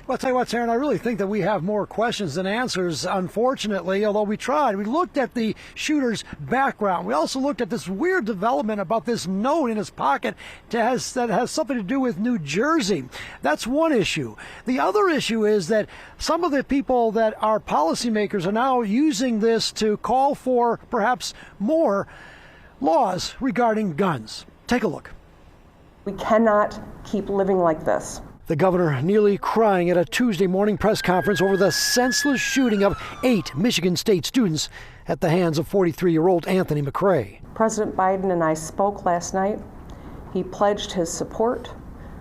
Well, I'll tell you what, Taryn, I really think that we have more questions than answers, unfortunately, although we tried. We looked at the shooter's background. We also looked at this weird development about this note in his pocket that has something to do with New Jersey. That's one issue. The other issue is that some of the people that are policymakers are now using this to call for perhaps more laws regarding guns. Take a look. We cannot keep living like this. The governor nearly crying at a Tuesday morning press conference over the senseless shooting of 8 Michigan State students at the hands of 43-year-old Anthony McRae. President Biden and I spoke last night. He pledged his support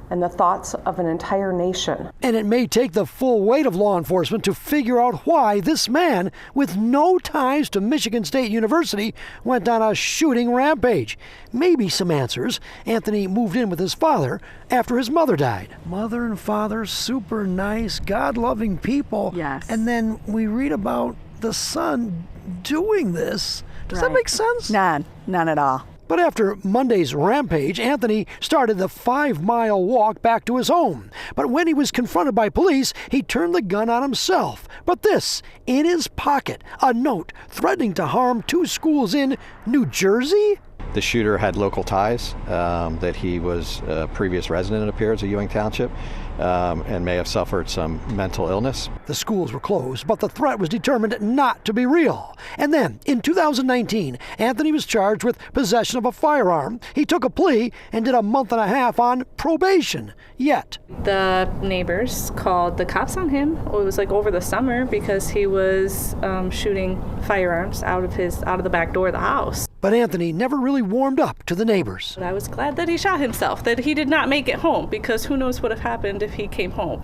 and the thoughts of an entire nation. And it may take the full weight of law enforcement to figure out why this man with no ties to Michigan State University went on a shooting rampage. Maybe some answers. Anthony moved in with his father after his mother died. Mother and father, super nice, God-loving people. Yes. And then we read about the son doing this. Does that make sense? None at all. But after Monday's rampage, Anthony started the 5-mile walk back to his home. But when he was confronted by police, he turned the gun on himself. But this, in his pocket, a note threatening to harm 2 schools in New Jersey? The shooter had local ties, that he was a previous resident, it appears, of Ewing Township, and may have suffered some mental illness. The schools were closed, but the threat was determined not to be real. And then, in 2019, Anthony was charged with possession of a firearm. He took a plea and did a month and a half on probation. Yet, the neighbors called the cops on him. It was like over the summer because he was shooting firearms out of the back door of the house. But Anthony never really warmed up to the neighbors. But I was glad that he shot himself, that he did not make it home, because who knows what would have happened if he came home.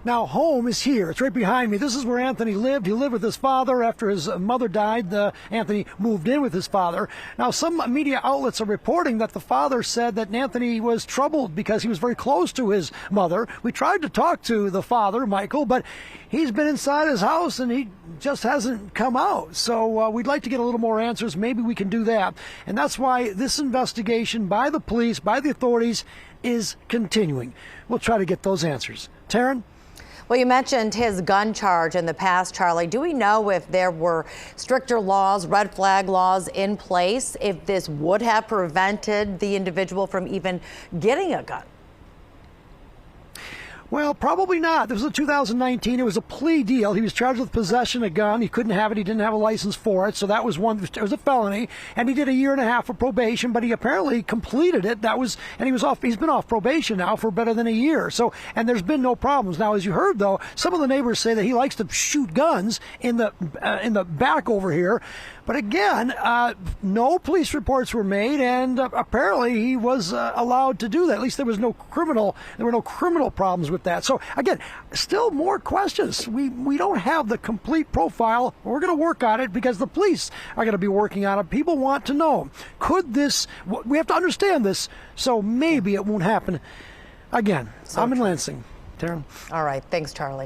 Now, home is here. It's right behind me. This is where Anthony lived. He lived with his father after his mother died. Anthony moved in with his father. Now, some media outlets are reporting that the father said that Anthony was troubled because he was very close to his mother. We tried to talk to the father, Michael, but he's been inside his house and he just hasn't come out. So we'd like to get a little more answers. Maybe we can do that. And that's why this investigation by the police, by the authorities, is continuing. We'll try to get those answers. Taryn? Well, you mentioned his gun charge in the past, Charlie. Do we know if there were stricter laws, red flag laws in place, if this would have prevented the individual from even getting a gun? Well, probably not. This was in 2019. It was a plea deal. He was charged with possession of a gun. He couldn't have it. He didn't have a license for it. So that was it was a felony. And he did a year and a half of probation, but he apparently completed it. And he was off. He's been off probation now for better than a year. So, and there's been no problems. Now, as you heard, though, some of the neighbors say that he likes to shoot guns in the back over here. But again, no police reports were made, and apparently he was allowed to do that. At least there were no criminal problems with that. So again, still more questions. We don't have the complete profile. We're going to work on it because the police are going to be working on it. People want to know, we have to understand this, so maybe it won't happen again. I'm in Lansing. Taryn. All right. Thanks, Charlie.